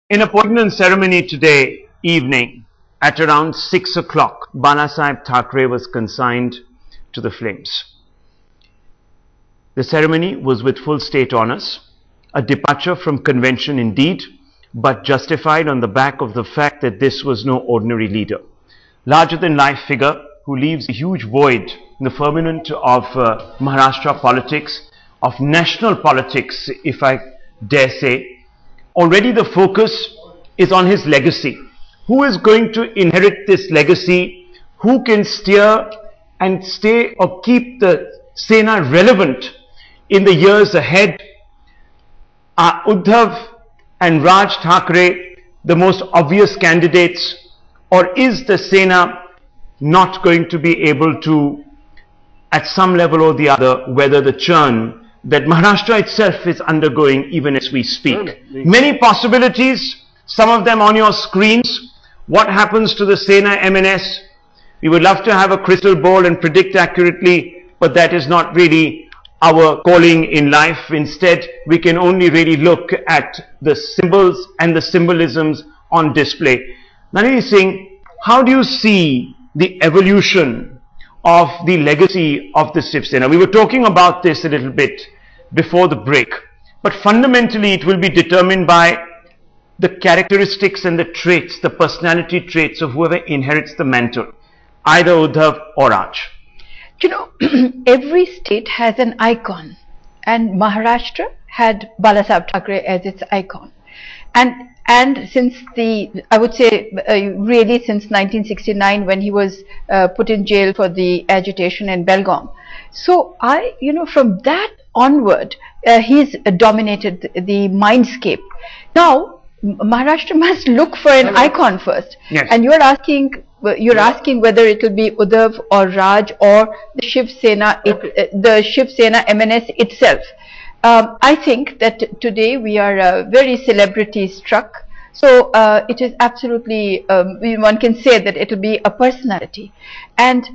In a poignant ceremony today evening, at around 6 o'clock, Bal Thackeray was consigned to the flames. The ceremony was with full state honors, a departure from convention indeed, but justified on the back of the fact that this was no ordinary leader. Larger-than-life figure who leaves a huge void in the firmament of Maharashtra politics, of national politics, if I dare say. Already the focus is on his legacy. Who is going to inherit this legacy? Who can steer and stay or keep the Sena relevant in the years ahead? Are Uddhav and Raj Thackeray the most obvious candidates, or is the Sena not going to be able to, at some level or the other, weather the churn that Maharashtra itself is undergoing even as we speak? Many possibilities, some of them on your screens. What happens to the Sena MNS? We would love to have a crystal ball and predict accurately, but that is not really our calling in life. Instead, we can only really look at the symbols and the symbolisms on display. Nalini Singh, how do you see the evolution of the legacy of the Shiv Sena? We were talking about this a little bit before the break, but fundamentally it will be determined by the characteristics and the traits, the personality traits of whoever inherits the mantle, either Uddhav or Raj. You know, every state has an icon, and Maharashtra had Bal Thackeray as its icon. And since I would say really since 1969, when he was put in jail for the agitation in Belgaum. So from that onward, he's dominated the mindscape. Now, Maharashtra must look for an icon first. Yes. And you're asking whether it will be Uddhav or Raj or the Shiv Sena, the Shiv Sena MNS itself. I think that today we are very celebrity struck. So it is absolutely, one can say that it will be a personality. And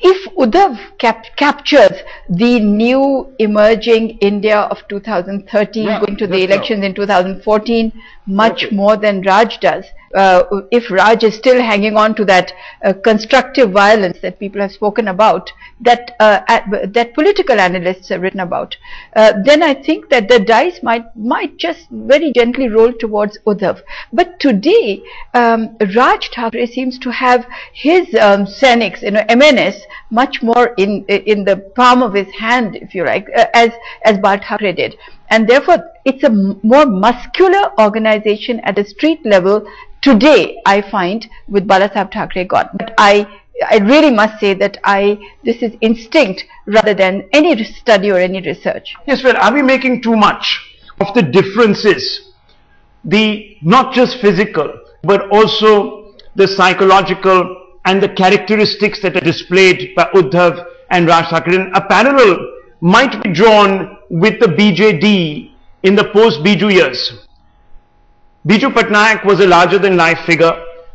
if Uddhav captures the new emerging India of 2013, going to the elections in 2014, much more than Raj does. If Raj is still hanging on to that constructive violence that people have spoken about, that political analysts have written about, then I think that the dice might just very gently roll towards Uddhav. But today, Raj Thackeray seems to have his Sainiks, MNS, much more in the palm of his hand, if you like, as Bal Thackeray did. And therefore, it's a more muscular organization at a street level today, I find, with Bal Thackeray gone. But I really must say that this is instinct rather than any study or any research. Yes, well, are we making too much of the differences, not just physical, but also the psychological and the characteristics that are displayed by Uddhav and Raj Thackeray? A parallel might be drawn with the BJD in the post-Biju years. Biju Patnaik was a larger-than-life figure,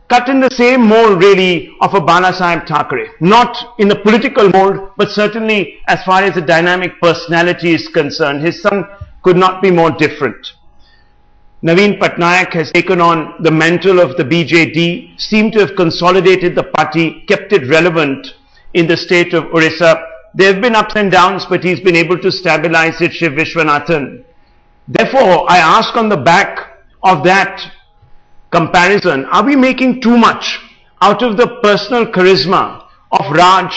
cut in the same mold really of a Bal Thackeray. Not in the political mold, but certainly as far as the dynamic personality is concerned. His son could not be more different. Naveen Patnaik has taken on the mantle of the BJD, seemed to have consolidated the party, kept it relevant in the state of Orissa. There have been ups and downs, but he's been able to stabilize it, Shiv Viswanathan. Therefore, I ask on the back of that comparison, are we making too much out of the personal charisma of Raj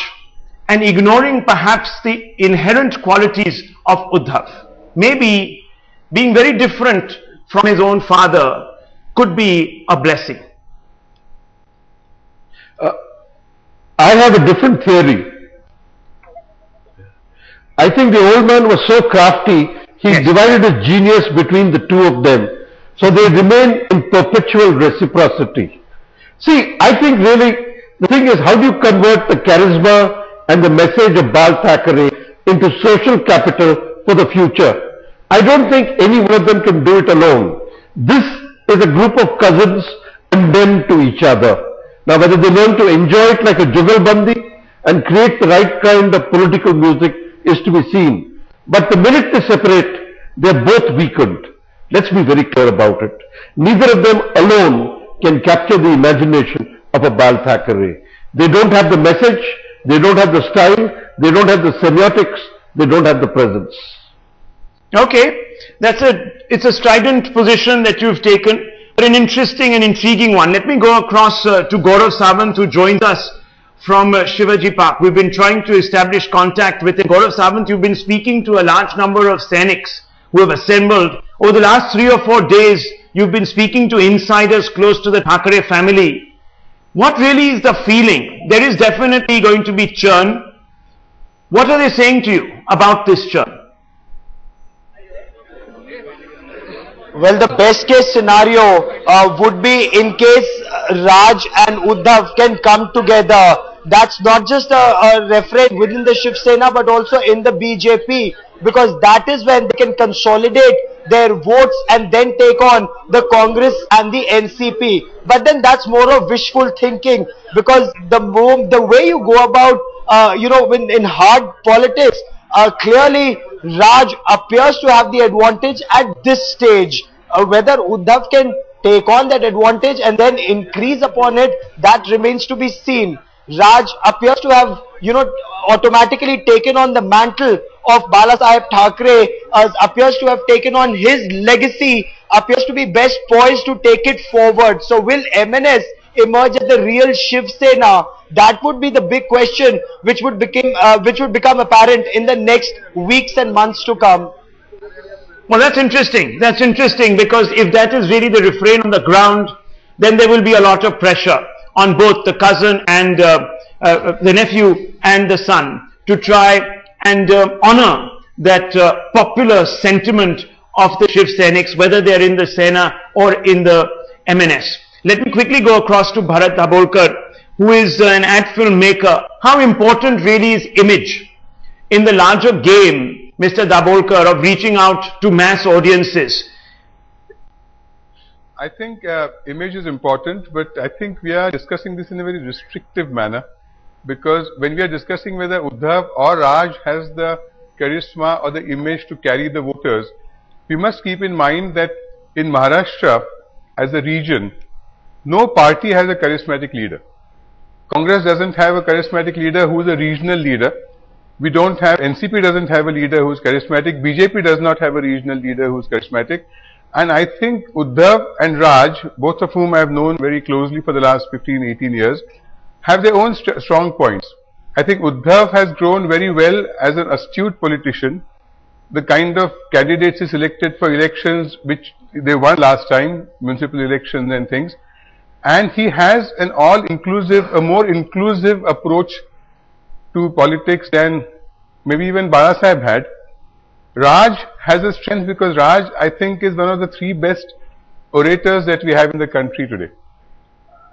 and ignoring perhaps the inherent qualities of Uddhav? Maybe being very different from his own father could be a blessing. I have a different theory. I think the old man was so crafty, he divided his genius between the two of them. So they remain in perpetual reciprocity. See, I think really the thing is, how do you convert the charisma and the message of Bal Thackeray into social capital for the future? I don't think any one of them can do it alone. This is a group of cousins condemned to each other. Now, whether they learn to enjoy it like a jugalbandi and create the right kind of political music is to be seen. But the minute they separate, they're both weakened. Let's be very clear about it. Neither of them alone can capture the imagination of a Bal Thackeray. They don't have the message, they don't have the style, they don't have the semiotics, they don't have the presence. Okay, it's a strident position that you've taken, but an interesting and intriguing one. Let me go across to Gaurav Sawant, who joins us from Shivaji Park. We've been trying to establish contact with him. Gaurav Sawant, you've been speaking to a large number of Sainiks who have assembled. Over the last 3 or 4 days, you've been speaking to insiders close to the Thackeray family. What really is the feeling? There is definitely going to be churn. What are they saying to you about this churn? Well, the best case scenario would be in case Raj and Uddhav can come together. That's not just a referendum within the Shiv Sena but also in the BJP, because that is when they can consolidate their votes and then take on the Congress and the NCP. But then that's more of wishful thinking, because the way you go about in hard politics, clearly Raj appears to have the advantage at this stage. Whether Uddhav can take on that advantage and then increase upon it, that remains to be seen. Raj appears to have, automatically taken on the mantle of Balasaheb Thackeray, appears to have taken on his legacy, appears to be best poised to take it forward. So will MNS emerge as the real Shiv Sena? That would be the big question, which would become apparent in the next weeks and months to come. Well, that's interesting. That's interesting, because if that is really the refrain on the ground, then there will be a lot of pressure on both the cousin and the nephew and the son to try and honor that popular sentiment of the Shiv Sainiks, whether they are in the Sena or in the MNS. Let me quickly go across to Bharat Dabolkar, who is an ad filmmaker. How important really is image in the larger game, Mr. Dabolkar, of reaching out to mass audiences? I think image is important, but I think we are discussing this in a very restrictive manner, because when we are discussing whether Uddhav or Raj has the charisma or the image to carry the voters, we must keep in mind that in Maharashtra as a region, no party has a charismatic leader. Congress doesn't have a charismatic leader who is a regional leader. We don't have, NCP doesn't have a leader who is charismatic. BJP does not have a regional leader who is charismatic. And I think Uddhav and Raj, both of whom I have known very closely for the last 15-18 years, have their own strong points. I think Uddhav has grown very well as an astute politician. The kind of candidates he selected for elections which they won last time, municipal elections and things. And he has an a more inclusive approach to politics than maybe even Balasaheb had. Raj has a strength because Raj, I think, is one of the 3 best orators that we have in the country today.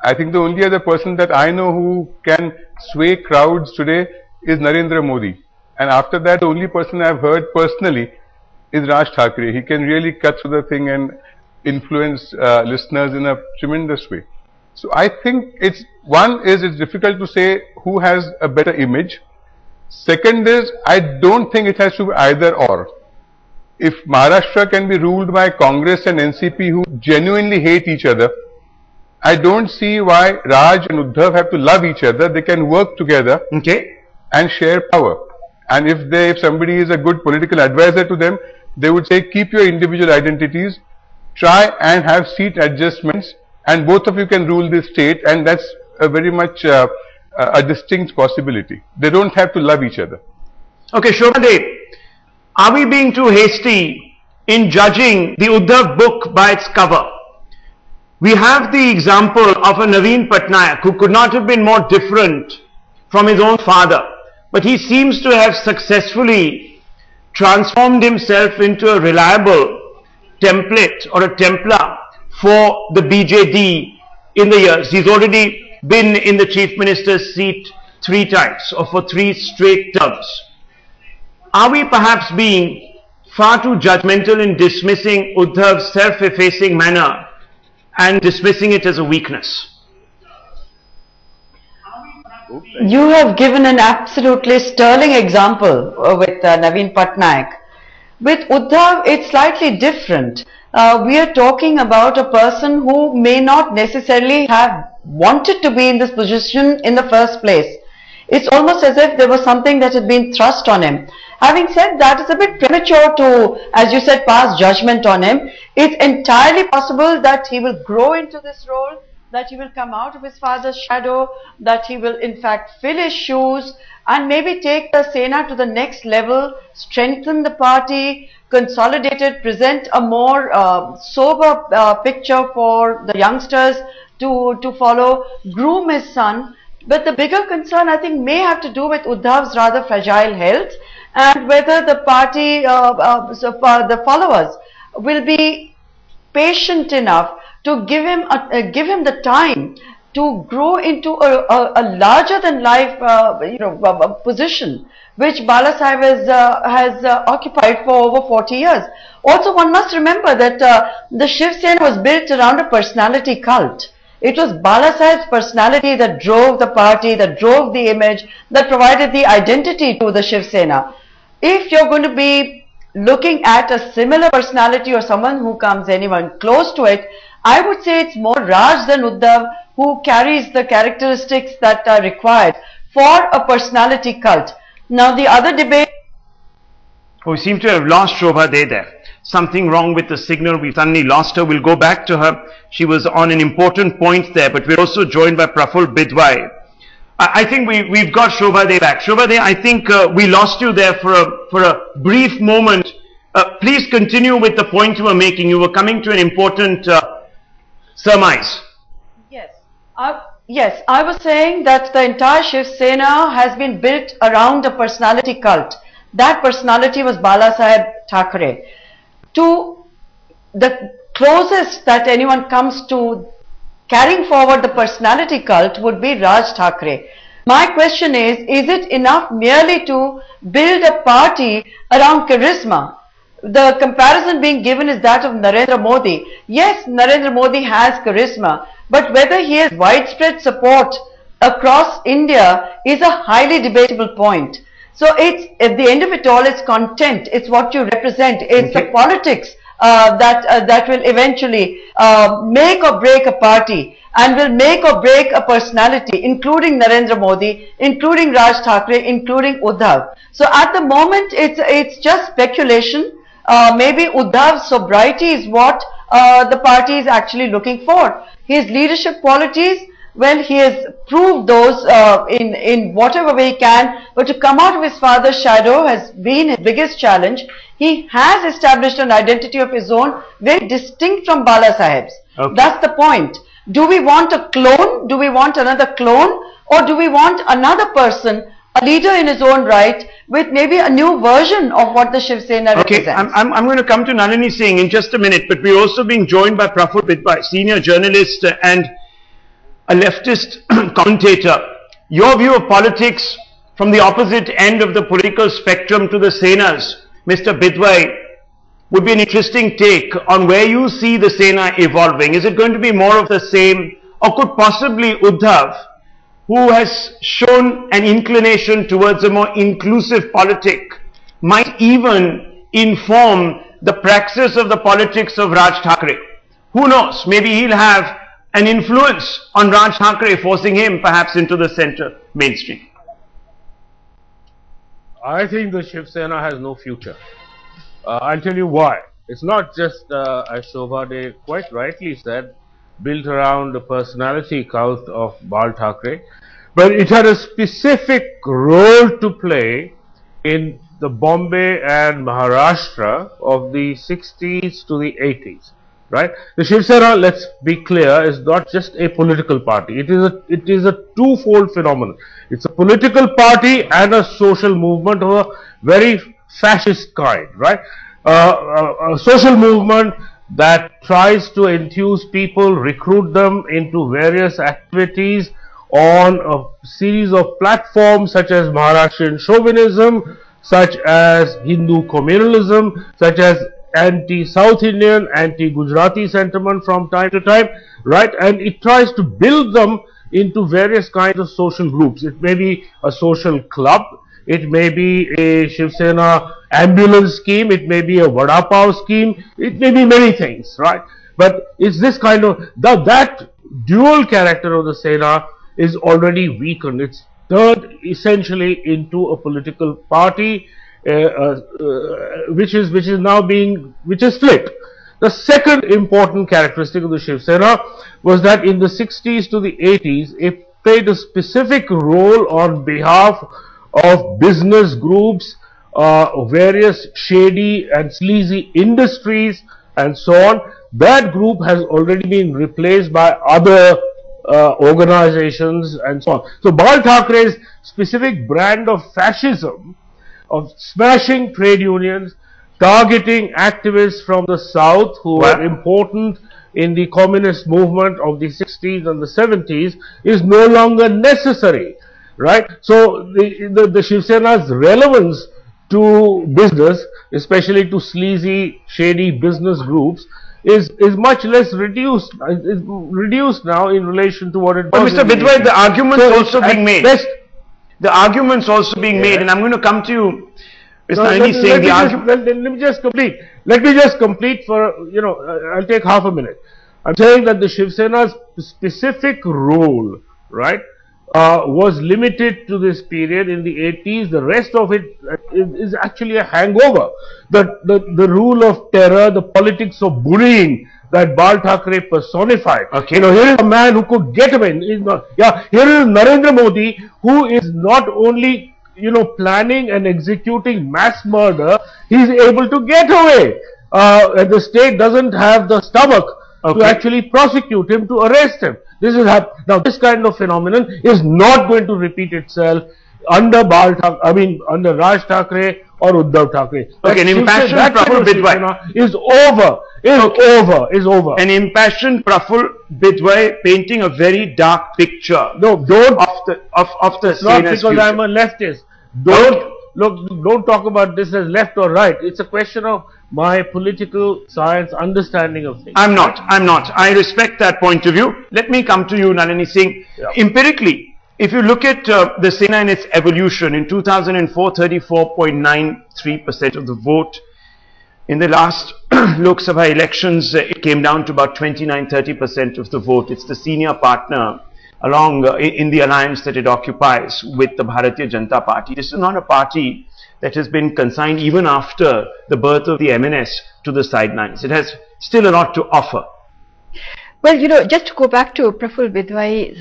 I think the only other person that I know who can sway crowds today is Narendra Modi. And after that, the only person I have heard personally is Raj Thackeray. He can really cut through the thing and influence listeners in a tremendous way. So I think it's difficult to say who has a better image. Second is, I don't think it has to be either or. If Maharashtra can be ruled by Congress and NCP who genuinely hate each other, I don't see why Raj and Uddhav have to love each other. They can work together and share power. And if somebody is a good political advisor to them, they would say, keep your individual identities, try and have seat adjustments, and both of you can rule this state, and that's a very much a distinct possibility. They don't have to love each other. Okay, Shobhadev, are we being too hasty in judging the Uddhav book by its cover? We have the example of a Naveen Patnaik who could not have been more different from his own father, but he seems to have successfully transformed himself into a reliable template or a Templar for the BJD in the years. He's already been in the Chief Minister's seat 3 times or for 3 straight terms. Are we perhaps being far too judgmental in dismissing Uddhav's self-effacing manner and dismissing it as a weakness? You have given an absolutely sterling example with Naveen Patnaik. With Uddhav, it's slightly different. we are talking about a person who may not necessarily have wanted to be in this position in the first place. It's almost as if there was something that had been thrust on him. Having said that, it's a bit premature to, as you said, pass judgment on him. It's entirely possible that he will grow into this role, that he will come out of his father's shadow, that he will in fact fill his shoes and maybe take the Sena to the next level, strengthen the party, consolidate it, present a more sober picture for the youngsters to follow, groom his son. But the bigger concern, I think, may have to do with Uddhav's rather fragile health and whether the party, the followers will be patient enough to give him the time to grow into a larger than life position which Bala Sahib has occupied for over 40 years. Also, one must remember that the Shiv Sena was built around a personality cult. It was Bala Sahib's personality that drove the party, that drove the image, that provided the identity to the Shiv Sena. If you're going to be looking at a similar personality or someone who comes anyone close to it, I would say it's more Raj than Uddhav who carries the characteristics that are required for a personality cult. Now the other debate... We seem to have lost Shobha De there. Something wrong with the signal. We suddenly lost her. We'll go back to her. She was on an important point there, but we're also joined by Praful Bidwai. I think we've got Shobha De back. Shobha De, I think we lost you there for a brief moment. Please continue with the point you were making. You were coming to an important surmise. Yes. Yes, I was saying that the entire Shiv Sena has been built around a personality cult. That personality was Bal Thackeray. To the closest that anyone comes to carrying forward the personality cult would be Raj Thackeray. My question is it enough merely to build a party around charisma? The comparison being given is that of Narendra Modi. Yes, Narendra Modi has charisma, but whether he has widespread support across India is a highly debatable point. So it's, at the end of it all, it's content, it's what you represent, it's the politics that will eventually make or break a party and will make or break a personality, including Narendra Modi, including Raj Thackeray, including Uddhav. So at the moment, it's just speculation. Maybe Uddhav's sobriety is what the party is actually looking for. His leadership qualities, well, he has proved those in whatever way he can, but to come out of his father's shadow has been his biggest challenge. He has established an identity of his own, very distinct from Bala Sahib's. Okay. That's the point. Do we want a clone? Do we want another clone? Or do we want another person, a leader in his own right, with maybe a new version of what the Shiv Sena represents? Okay, I'm going to come to Nalini Singh in just a minute, but we're also being joined by Praful Bidwai, senior journalist and a leftist commentator. Your view of politics from the opposite end of the political spectrum to the Senas, Mr. Bidwai, would be an interesting take on where you see the Sena evolving. Is it going to be more of the same, or could possibly Uddhav, who has shown an inclination towards a more inclusive politic, might even inform the praxis of the politics of Raj Thackeray? Who knows? Maybe he'll have an influence on Raj Thackeray, forcing him perhaps into the center mainstream. I think the Shiv Sena has no future. I'll tell you why. It's not just, as Shobha De quite rightly said, built around the personality cult of Bal Thackeray, but it had a specific role to play in the Bombay and Maharashtra of the 60s to the 80s. Right? The Shiv Sena, let's be clear, is not just a political party. It is a twofold phenomenon. It's a political party and a social movement of a very fascist kind, right? A social movement that tries to enthuse people, recruit them into various activities on a series of platforms such as Maharashtrian chauvinism, such as Hindu communalism, such as anti-South Indian, anti-Gujarati sentiment from time to time, right? And it tries to build them into various kinds of social groups. It may be a social club, it may be a Shiv Sena ambulance scheme, it may be a Vada Pav scheme, it may be many things, right? But it's this kind of, that dual character of the Sena is already weakened. It's turned essentially into a political party which is split. The second important characteristic of the Shiv Sena was that in the 60s to the 80s, it played a specific role on behalf of business groups, various shady and sleazy industries and so on. That group has already been replaced by other organizations and so on. So Bal Thackeray's specific brand of fascism, of smashing trade unions, targeting activists from the south who were important in the communist movement of the 60s and the 70s, is no longer necessary, right? So the Shiv Sena's relevance to business, especially to sleazy, shady business groups, is much less reduced. Is reduced now in relation to what it was. But Mr. Bidwai, the argument's also being made. The argument's also being made, and I'm going to come to you, Mr. Nalini, saying the argument. Let me just complete. Let me just complete for, I'll take half a minute. I'm saying that the Shiv Sena's specific role, right, was limited to this period in the 80s. The rest of it is actually a hangover. The rule of terror, the politics of bullying that Bal Thackeray personified. Okay. Here is a man who could get away. Here is Narendra Modi, who is not only planning and executing mass murder, he is able to get away. And the state doesn't have the stomach to actually prosecute him, to arrest him. This is now, this kind of phenomenon is not going to repeat itself under under Raj Thackeray or Uddhav Thackeray. Okay, an impassioned Praful Bidwai is over. Is over. An impassioned Praful Bidwai painting a very dark picture. No, don't. Of the It's not because I'm a leftist. Don't talk about this as left or right. It's a question of my political science understanding of things. I'm not. I respect that point of view. Let me come to you, Nalini Singh. Yeah. Empirically, if you look at the Sena and its evolution, in 2004, 34.93% of the vote. In the last Lok Sabha elections, it came down to about 29-30% of the vote. It's the senior partner along in the alliance that it occupies with the Bharatiya Janata Party. This is not a party that has been consigned even after the birth of the MNS to the sidelines. It has still a lot to offer. Well, just to go back to Praful Bidwai's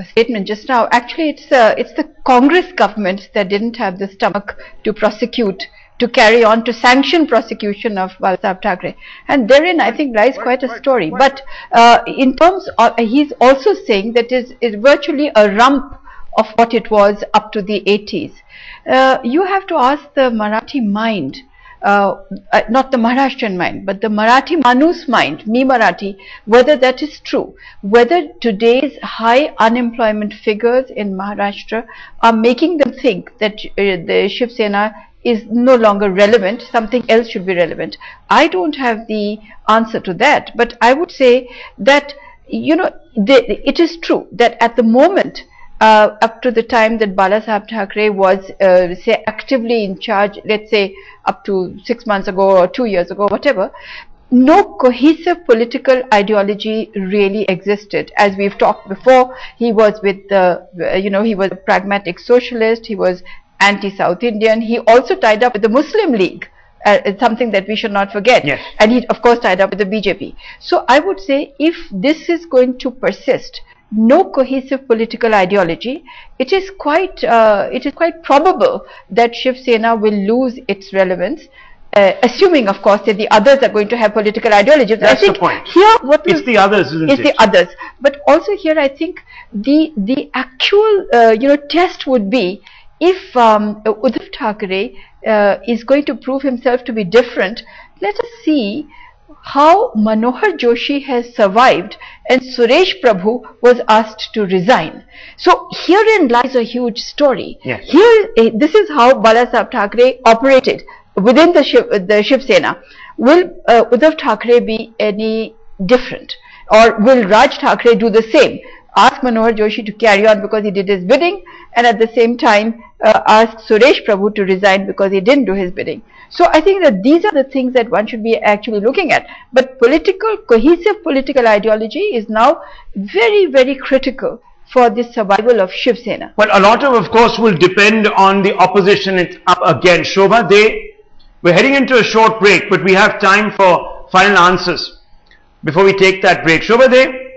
statement just now, actually it's the Congress government that didn't have the stomach to prosecute, to carry on, to sanction prosecution of Bal Thackeray, and therein I think lies quite a story. But in terms of, he's also saying that is virtually a rump of what it was up to the 80s. You have to ask the Marathi mind, not the Maharashtrian mind, but the Marathi Manus mind, me Marathi, whether that is true, whether today's high unemployment figures in Maharashtra are making them think that the Shiv Sena is no longer relevant, something else should be relevant. I don't have the answer to that, but I would say that, it is true that at the moment, up to the time that Bal Thackeray was, say, actively in charge, let's say up to 6 months ago or 2 years ago, whatever, no cohesive political ideology really existed. As we've talked before, he was with the, he was a pragmatic socialist, he was anti-South Indian, he also tied up with the Muslim League. It's something that we should not forget. Yes. And he of course tied up with the BJP. So I would say, if this is going to persist, no cohesive political ideology, it is quite probable that Shiv Sena will lose its relevance, assuming of course that the others are going to have political ideology. That's I think the point. Here it's the others, isn't it? It's the others. But also here I think the actual test would be if Uddhav Thackeray is going to prove himself to be different. Let us see how Manohar Joshi has survived and Suresh Prabhu was asked to resign. So herein lies a huge story. Yes. Here, this is how Bal Thackeray operated within the Shiv Sena. Will Uddhav Thackeray be any different, or will Raj Thackeray do the same? ask Manohar Joshi to carry on because he did his bidding, and at the same time ask Suresh Prabhu to resign because he didn't do his bidding. So I think that these are the things that one should be actually looking at. But cohesive political ideology is now very, very critical for the survival of Shiv Sena. Well, a lot of course, will depend on the opposition. It's up again. Shobha, we're heading into a short break, but we have time for final answers before we take that break. Shobha,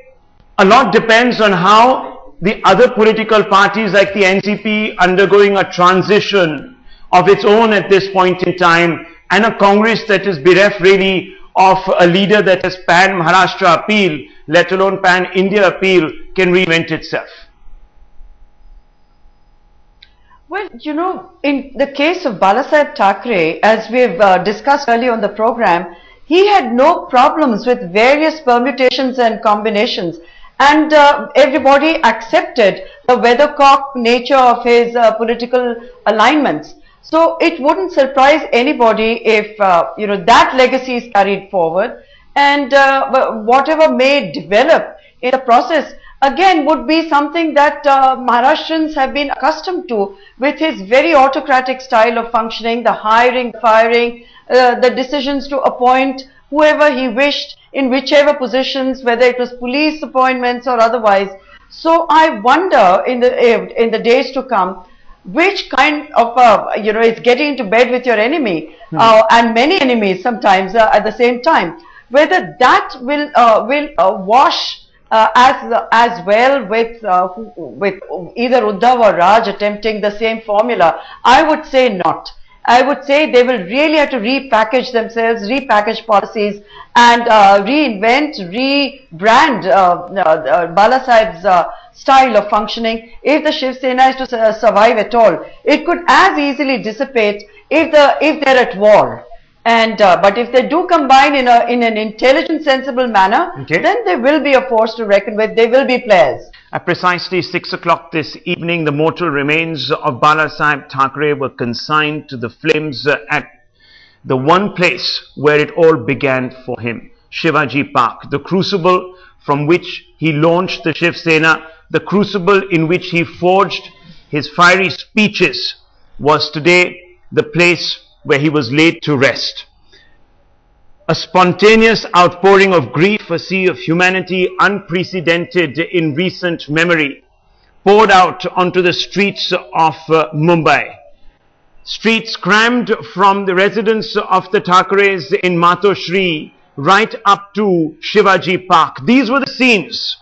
a lot depends on how the other political parties like the NCP undergoing a transition of its own at this point in time, and a Congress that is bereft really of a leader that has pan-Maharashtra appeal, let alone pan-India appeal, can reinvent itself. Well, you know, in the case of Bal Thackeray, as we've discussed earlier on the program, he had no problems with various permutations and combinations, and everybody accepted the weathercock nature of his political alignments. So it wouldn't surprise anybody if you know, that legacy is carried forward, and whatever may develop in the process again would be something that Maharashtrians have been accustomed to, with his very autocratic style of functioning, the hiring, firing, the decisions to appoint whoever he wished in whichever positions, whether it was police appointments or otherwise. So I wonder in the days to come, which kind of, you know, it's getting into bed with your enemy, and many enemies sometimes at the same time, whether that will wash as well with either Uddhav or Raj attempting the same formula. I would say not. I would say they will really have to repackage themselves, repackage policies, and reinvent, rebrand Bala Sahib's style of functioning. If the Shiv Sena is to survive at all, it could as easily dissipate if they're at war. And but if they do combine in an intelligent, sensible manner, then they will be a force to reckon with. They will be players. At precisely 6 o'clock this evening, the mortal remains of Bala Sahib Thackeray were consigned to the flames at the one place where it all began for him, Shivaji Park, the crucible from which he launched the Shiv Sena, the crucible in which he forged his fiery speeches, was today the place where he was laid to rest. A spontaneous outpouring of grief, a sea of humanity unprecedented in recent memory, poured out onto the streets of Mumbai. Streets crammed from the residence of the Thackerays in Matoshri right up to Shivaji Park. These were the scenes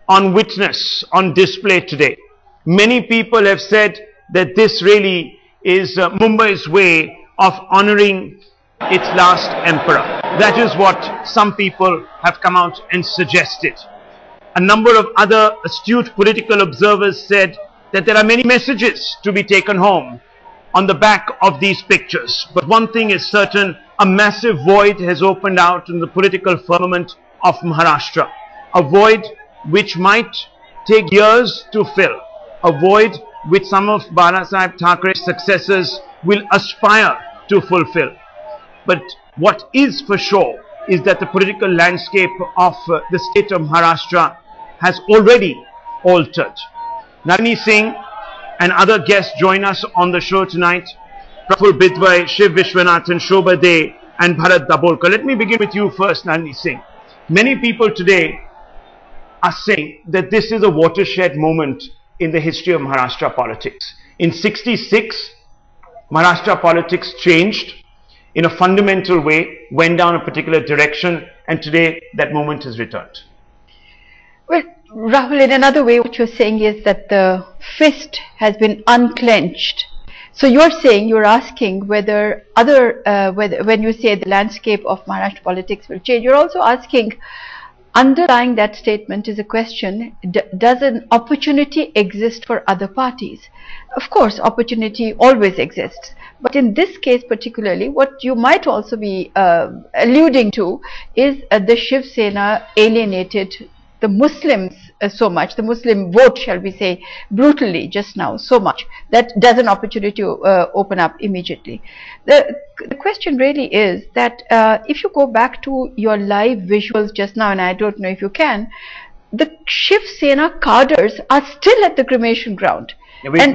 on witness, on display today. Many people have said that this really is Mumbai's way of honoring its last emperor. That is what some people have come out and suggested. A number of other astute political observers said that there are many messages to be taken home on the back of these pictures. But one thing is certain, a massive void has opened out in the political firmament of Maharashtra. A void which might take years to fill. A void which some of Bala Sahib Thakray's successors will aspire to fulfill. But what is for sure is that the political landscape of the state of Maharashtra has already altered. Nalini Singh and other guests join us on the show tonight. Praful Bidwai, Shiv Vishwanathan, Shobha De and Bharat Dabolkar. Let me begin with you first, Nalini Singh. Many people today are saying that this is a watershed moment in the history of Maharashtra politics. In '66, Maharashtra politics changed in a fundamental way, went down a particular direction, and today that moment has returned. Well, Rahul, in another way, what you're saying is that the fist has been unclenched. So you're asking whether when you say the landscape of Maharashtra politics will change, you're also asking, underlying that statement is a question, does an opportunity exist for other parties? Of course, opportunity always exists. But in this case particularly, what you might also be alluding to is the Shiv Sena alienated the Muslims so much, the Muslim vote, shall we say, brutally just now, so much, that does an opportunity open up immediately. The question really is that if you go back to your live visuals just now, and I don't know if you can, the Shiv Sena cadres are still at the cremation ground. Yeah,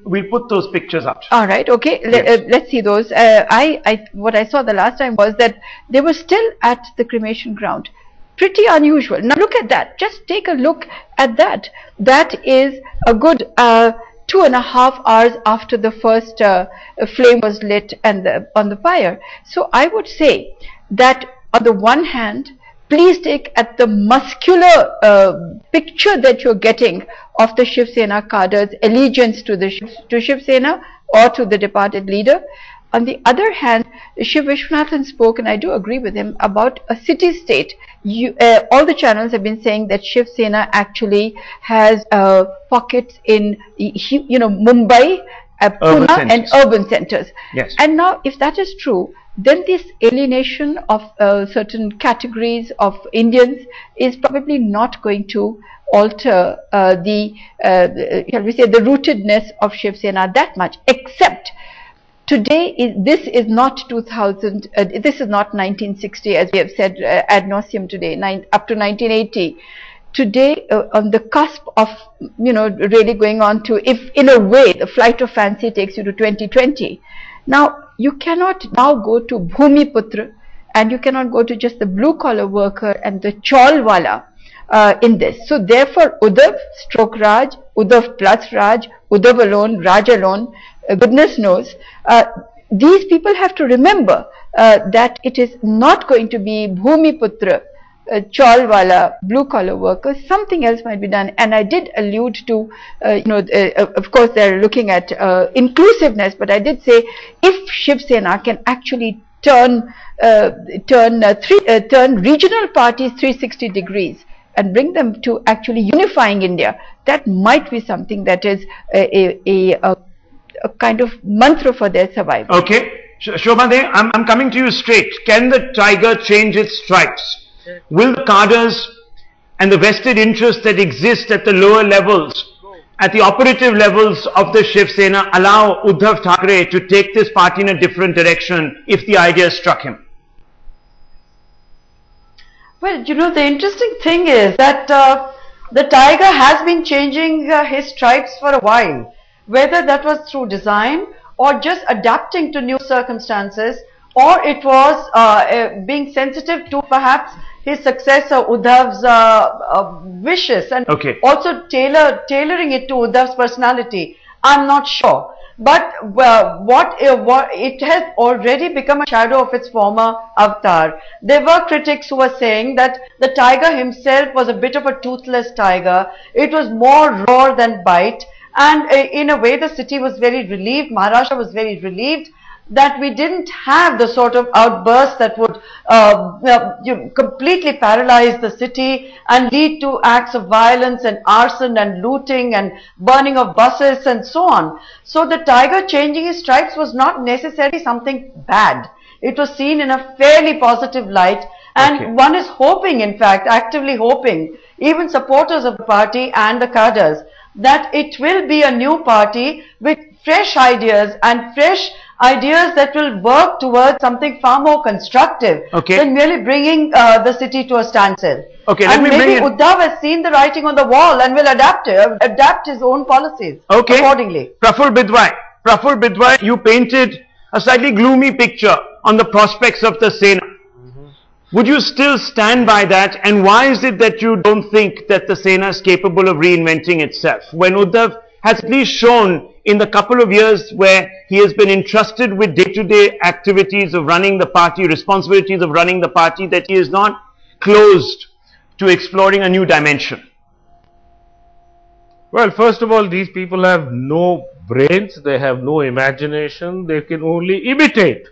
we'll put those pictures up. All right, okay. Yes. Let's see those. What I saw the last time was that they were still at the cremation ground. Pretty unusual. Now look at that. Just take a look at that. That is a good 2.5 hours after the first flame was lit and on the fire. So I would say that on the one hand, please take at the muscular picture that you're getting of the Shiv Sena cadres' allegiance to Shiv Sena or to the departed leader. On the other hand, Shiv Vishwanathan spoke, and I do agree with him, about a city-state. All the channels have been saying that Shiv Sena actually has pockets in, Mumbai, Pune, and urban centers. Yes. And now, if that is true, then this alienation of certain categories of Indians is probably not going to alter shall we say, the rootedness of Shiv Sena that much, except today this is not 2000, this is not 1960, as we have said ad nauseum today, up to 1980. Today, on the cusp of, really going on to, if in a way the flight of fancy takes you to 2020. Now, you cannot now go to Bhumiputra, and you cannot go to just the blue collar worker and the chawlwala in this. So therefore, Uddhav stroke Raj, Uddhav plus Raj, Uddhav alone, Raj alone, goodness knows, these people have to remember that it is not going to be Bhumiputra, chawlwala, blue collar workers. Something else might be done. And I did allude to, of course they're looking at inclusiveness, but I did say if Shiv Sena can actually turn regional parties 360 degrees and bring them to actually unifying India, that might be something that is a kind of mantra for their survival. Okay, Shobhade, I'm coming to you straight. Can the tiger change its stripes? Will the cadres and the vested interests that exist at the lower levels, at the operative levels of the Shiv Sena, allow Uddhav Thackeray to take this party in a different direction if the idea struck him? Well, the interesting thing is that the tiger has been changing his stripes for a while, whether that was through design or just adapting to new circumstances, or it was being sensitive to perhaps his successor Uddhav's wishes, and also tailoring it to Uddhav's personality. I'm not sure. But what it has already become a shadow of its former avatar. There were critics who were saying that the tiger himself was a bit of a toothless tiger. It was more roar than bite. And in a way, the city was very relieved, Maharashtra was very relieved that we didn't have the sort of outbursts that would completely paralyze the city and lead to acts of violence and arson and looting and burning of buses and so on. So the tiger changing his stripes was not necessarily something bad. It was seen in a fairly positive light, and one is hoping, in fact, actively hoping, even supporters of the party and the cadres, that it will be a new party with fresh ideas and fresh ideas that will work towards something far more constructive than merely bringing the city to a standstill. And maybe Uddhav has seen the writing on the wall and will adapt his own policies accordingly. Praful Bidwai, you painted a slightly gloomy picture on the prospects of the Sena. Would you still stand by that, and why is it that you don't think that the Sena is capable of reinventing itself, when Uddhav has at least shown in the couple of years where he has been entrusted with day-to-day activities of running the party, responsibilities of running the party, that he is not closed to exploring a new dimension? Well, first of all, these people have no brains, they have no imagination, they can only imitate.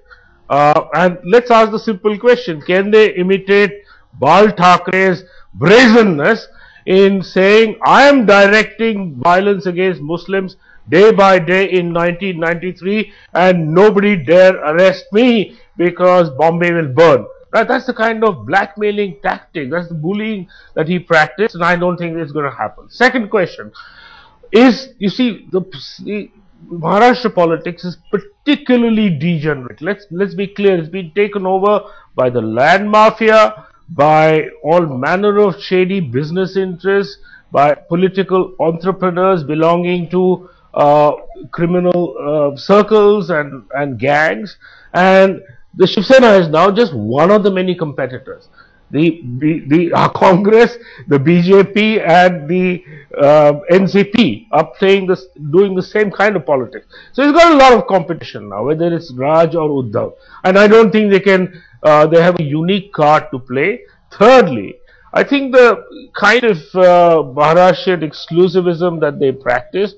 And let's ask the simple question, can they imitate Bal Thackeray's brazenness in saying, I am directing violence against Muslims day by day in 1993 and nobody dare arrest me because Bombay will burn. Right? That's the kind of blackmailing tactic, that's the bullying that he practiced, and I don't think it's going to happen. Second question is, you see, the Maharashtra politics is particularly degenerate. Let's be clear, it's been taken over by the land mafia, by all manner of shady business interests, by political entrepreneurs belonging to criminal circles and gangs, and the Shiv Sena is now just one of the many competitors. Our Congress, the BJP and the NCP are doing the same kind of politics. So it's got a lot of competition now, whether it's Raj or Uddhav. And I don't think they have a unique card to play. Thirdly, I think the kind of Maharashtrian exclusivism that they practiced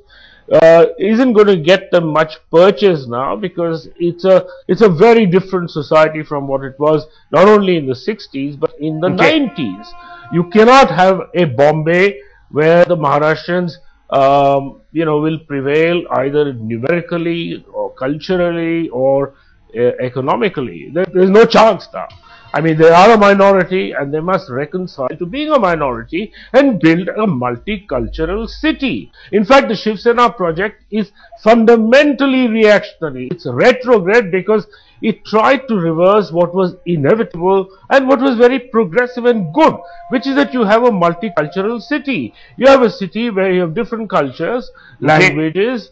isn't going to get them much purchase now, because it's a very different society from what it was not only in the 60s but in the 90s. You cannot have a Bombay where the Maharashtrians will prevail either numerically or culturally or economically. There's no chance now. I mean, they are a minority and they must reconcile to being a minority and build a multicultural city. In fact, the Shiv Sena project is fundamentally reactionary. It's retrograde because it tried to reverse what was inevitable and what was very progressive and good, which is that you have a multicultural city. You have a city where you have different cultures, languages,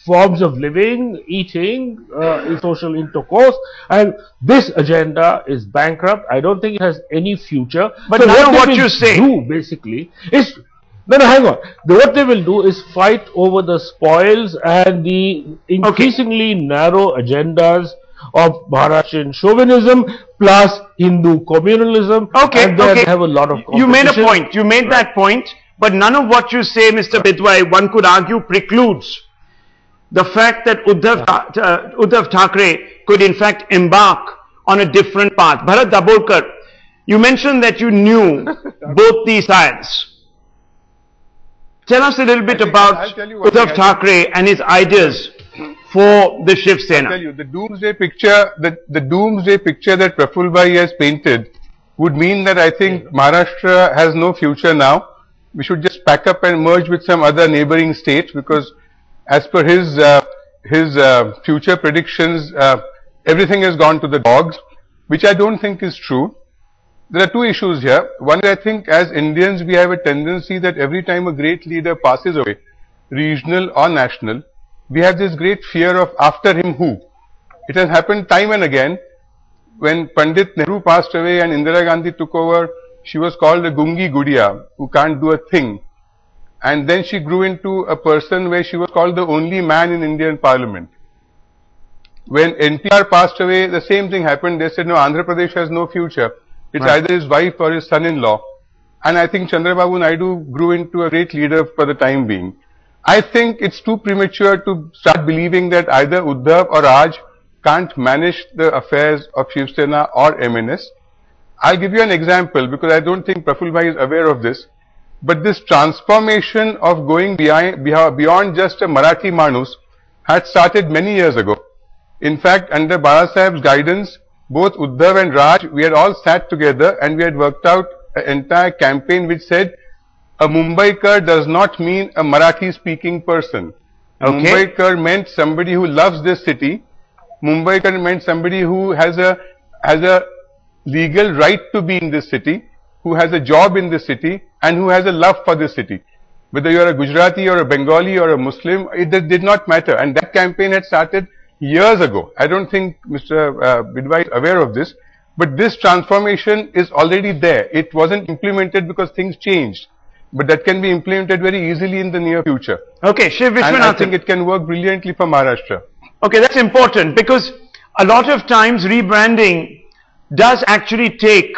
forms of living, eating, social intercourse, and this agenda is bankrupt. I don't think it has any future. But so now what you say basically is, no, hang on. What they will do is fight over the spoils and the increasingly narrow agendas of Maharashtrian chauvinism plus Hindu communalism. And they have a lot of competition. You made a point. You made that point. But none of what you say, Mr. Bidwai, one could argue precludes the fact that Uddhav Thackeray could in fact embark on a different path. Bharat Dabolkar, you mentioned that you knew both these sides. Tell us a little bit about Uddhav Thackeray and his ideas for the Shiv Sena. I'll tell you, the doomsday picture, the doomsday picture that Praful Bhai has painted would mean that I think Maharashtra has no future now. We should just pack up and merge with some other neighboring states, because as per his future predictions, everything has gone to the dogs, which I don't think is true. There are two issues here. One is, I think as Indians we have a tendency that every time a great leader passes away, regional or national, we have this great fear of after him who. It has happened time and again. When Pandit Nehru passed away and Indira Gandhi took over, she was called a Gungi Gudiya, who can't do a thing. And then she grew into a person where she was called the only man in Indian Parliament. When NTR passed away, the same thing happened. They said, no, Andhra Pradesh has no future. It's either his wife or his son-in-law. And I think Chandrababu Naidu grew into a great leader for the time being. I think it's too premature to start believing that either Uddhav or Raj can't manage the affairs of Shiv Sena or MNS. I'll give you an example, because I don't think Praful Bhai is aware of this. But this transformation of going beyond just a Marathi Manus had started many years ago. In fact, under Bala Saheb's guidance, both Uddhav and Raj, we had all sat together and we had worked out an entire campaign which said, a Mumbaikar does not mean a Marathi speaking person. Mumbaikar meant somebody who loves this city. Mumbaikar meant somebody who has a legal right to be in this city, who has a job in this city, and who has a love for this city. Whether you are a Gujarati or a Bengali or a Muslim, it did not matter. And that campaign had started years ago. I don't think Mr. Bidwai is aware of this, but this transformation is already there. It wasn't implemented because things changed, but that can be implemented very easily in the near future. Okay, Shiv Viswanathan. And I think it can work brilliantly for Maharashtra. Okay, that's important, because a lot of times rebranding does actually take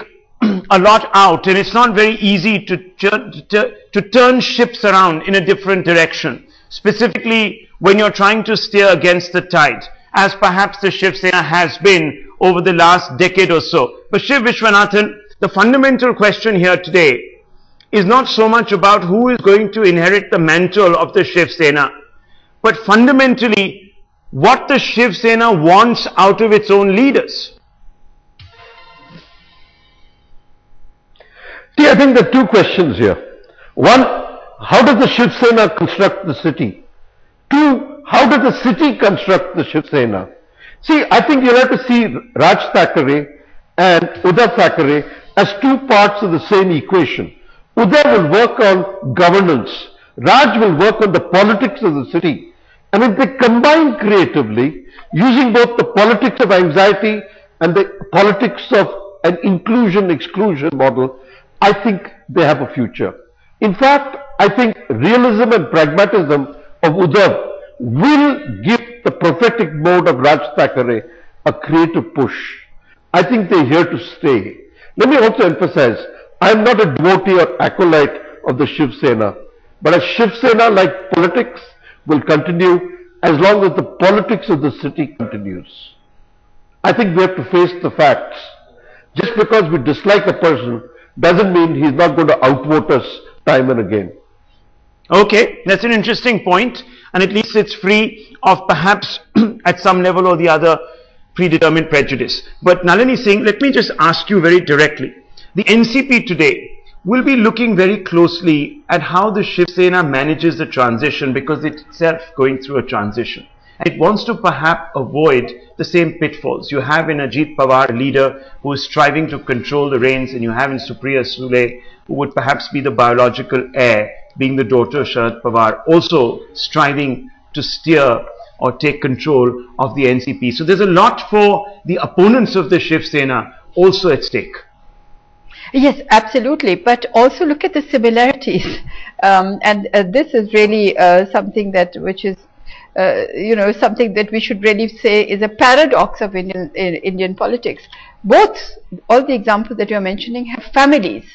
a lot out, and it's not very easy to turn ships around in a different direction, specifically when you're trying to steer against the tide, as perhaps the Shiv Sena has been over the last decade or so. But Shiv Viswanathan, the fundamental question here today is not so much about who is going to inherit the mantle of the Shiv Sena, but fundamentally what the Shiv Sena wants out of its own leaders. See, I think there are two questions here. One, how does the Shiv Sena construct the city? Two, how does the city construct the Shiv Sena? See, I think you'll have to see Raj Thackeray and Uddhav Thackeray as two parts of the same equation. Uday will work on governance. Raj will work on the politics of the city. And if they combine creatively, using both the politics of anxiety and the politics of an inclusion-exclusion model, I think they have a future. In fact, I think realism and pragmatism of Uddhav will give the prophetic mode of Raj Thackeray a creative push. I think they're here to stay. Let me also emphasize, I am not a devotee or acolyte of the Shiv Sena, but a Shiv Sena like politics will continue as long as the politics of the city continues. I think we have to face the facts. Just because we dislike a person doesn't mean he's not going to outvote us time and again. Okay, that's an interesting point, and at least it's free of perhaps at some level or the other predetermined prejudice. But Nalini Singh, let me just ask you very directly. The NCP today will be looking very closely at how the Shiv Sena manages the transition, because it's itself going through a transition. And it wants to perhaps avoid the same pitfalls. You have in Ajit Pawar a leader who is striving to control the reins, and you have in Supriya Sule, who would perhaps be the biological heir, being the daughter of Sharad Pawar, also striving to steer or take control of the NCP. So there's a lot for the opponents of the Shiv Sena also at stake. Yes, absolutely. But also look at the similarities, and this is really something that which is, something that we should really say is a paradox of Indian politics. All the examples that you are mentioning have families.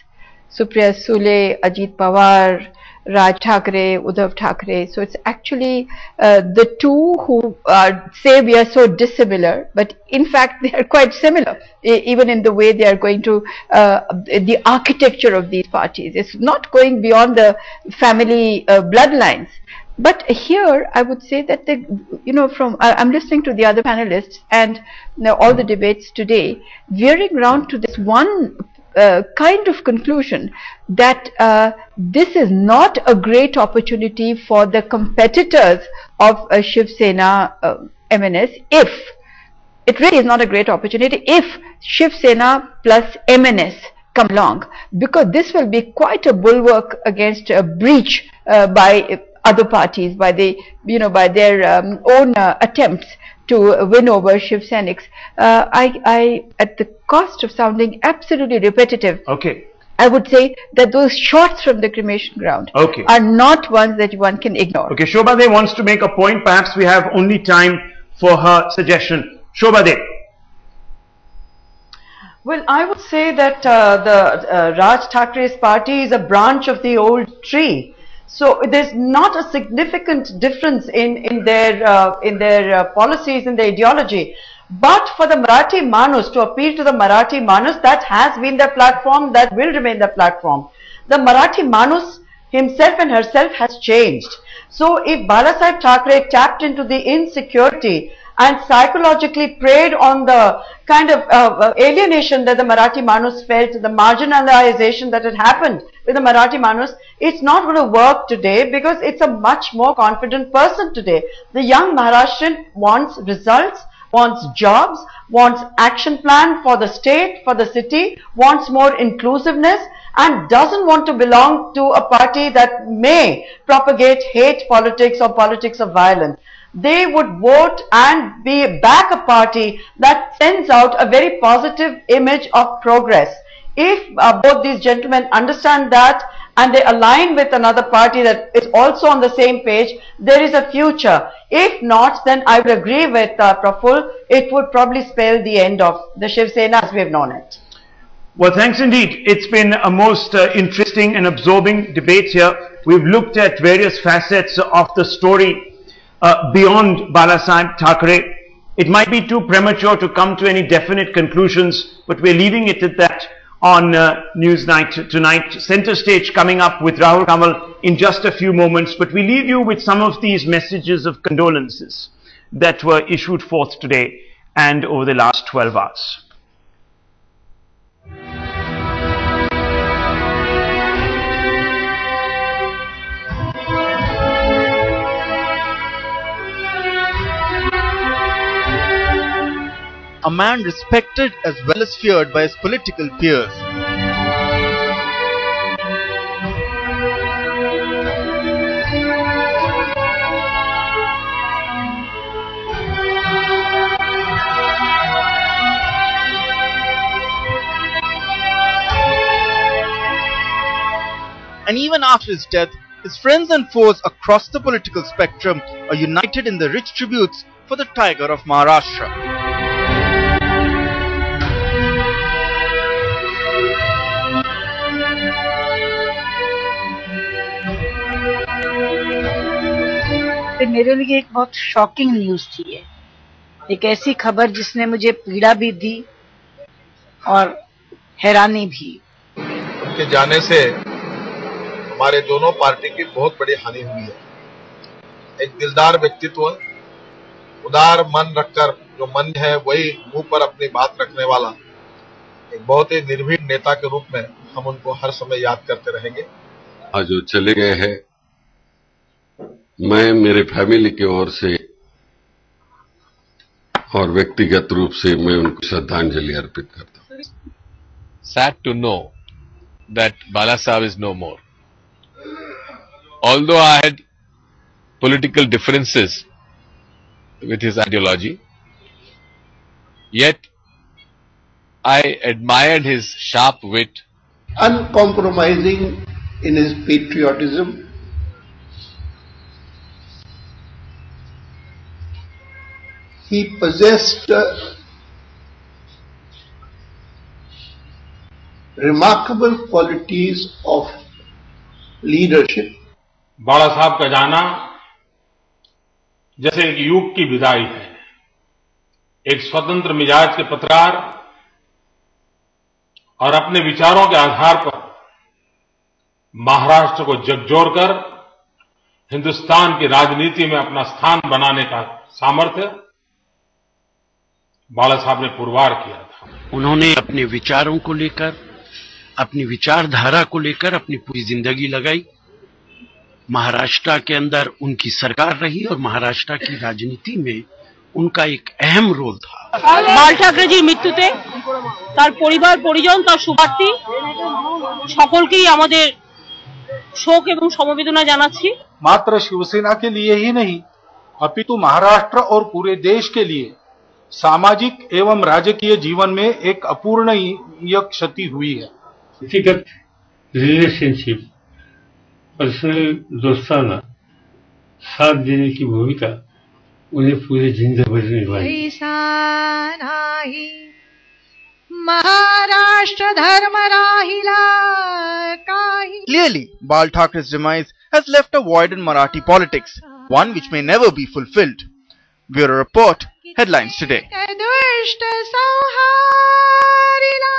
Supriya Sule, Ajit Pawar, Raj Thackeray, Uddhav Thackeray. So it's actually the two who say we are so dissimilar, but in fact they are quite similar, even in the way they are going to the architecture of these parties. It's not going beyond the family bloodlines. But here I would say that I'm listening to the other panelists and all the debates today, veering around to this one kind of conclusion that this is not a great opportunity for the competitors of Shiv Sena MNS. If it really is not a great opportunity if Shiv Sena plus MNS come along, because this will be quite a bulwark against a breach by other parties, by their own attempts to win over Shiv Senics. I, at the cost of sounding absolutely repetitive, okay, I would say that those shots from the cremation ground are not ones that one can ignore. Okay, Shobhade wants to make a point. Perhaps we have only time for her suggestion. Shobhade. Well, I would say that the Raj Thackre's party is a branch of the old tree. So there's not a significant difference in their policies, in their ideology. But for the Marathi Manus, to appeal to the Marathi Manus, that has been their platform, that will remain their platform. The Marathi Manus himself and herself has changed. So if Balasaheb Thackeray tapped into the insecurity and psychologically preyed on the kind of alienation that the Marathi Manus felt, the marginalization that had happened with the Marathi Manus, it's not going to work today, because it's a much more confident person today. The young Maharashtrian wants results, wants jobs, wants action plan for the state, for the city, wants more inclusiveness, and doesn't want to belong to a party that may propagate hate politics or politics of violence. They would vote and back a party that sends out a very positive image of progress. If both these gentlemen understand that and they align with another party that is also on the same page, there is a future. If not, then I would agree with Praful, it would probably spell the end of the Shiv Sena as we have known it. Well, thanks indeed. It's been a most interesting and absorbing debate here. We've looked at various facets of the story beyond Balasaheb Thackeray. It might be too premature to come to any definite conclusions, but we're leaving it at that on Newsnight tonight. Center Stage coming up with Rahul Kamal in just a few moments, but we leave you with some of these messages of condolences that were issued forth today and over the last 12 hours. A man respected as well as feared by his political peers. And even after his death, his friends and foes across the political spectrum are united in the rich tributes for the Tiger of Maharashtra. मेरे लिए एक बहुत shocking news थी ये, एक ऐसी खबर जिसने मुझे पीड़ा भी दी और हैरानी भी। उनके जाने से हमारे दोनों पार्टी की बहुत बड़ी हानि हुई है। एक दिलदार व्यक्तित्व, उदार मन रखकर जो मन है वही मुंह पर अपनी बात रखने वाला एक बहुत ही निर्भीक नेता के रूप में हम उनको हर समय याद करते रहेंगे। आज जो चले गए हैं, मैं मेरे फैमिली की ओर से और व्यक्तिगत रूप से मैं उनको श्रद्धांजलि अर्पित करता हूं। Sad to know that Bala Sahib is no more. Although I had political differences with his ideology, yet I admired his sharp wit, uncompromising in his patriotism, he possessed remarkable qualities of leadership. बाला साहब का जाना जैसे एक युग की विदाई है। एक स्वतंत्र मिजाज के पत्रकार और अपने विचारों के आधार पर महाराष्ट्र को झकझोरकर हिंदुस्तान की राजनीति में अपना स्थान बनाने का सामर्थ्य बाला साहब ने पुरवार किया था। उन्होंने अपने विचारों को लेकर, अपनी विचारधारा को लेकर अपनी पूरी जिंदगी लगाई। महाराष्ट्र के अंदर उनकी सरकार रही और महाराष्ट्र की राजनीति में उनका एक अहम रोल था। बाल ठाकरे जी मृत्युते तार परिवार परिजन तार शुभार्थी सकलकेई आमादेर शोक एवं समवेदना जानाচ্ছি। मात्र शिवसेना के लिए ही नहीं अपितु महाराष्ट्र और पूरे देश के लिए सामाजिक एवं राजकीय जीवन में एक अपूर्णीय क्षति हुई है। व्यक्तिगत रिलेशनशिप, पर्सनल दोस्ताना साथ देने की भूमिका उन्हें पूरे जिंदगी भर निभाई। महाराष्ट्र धर्म राहिला काही। Clearly, Bal Thackeray's demise has left a void in Marathi politics, one which may never be fulfilled. Bureau Report, Headlines Today. दुष्ट संहारिला।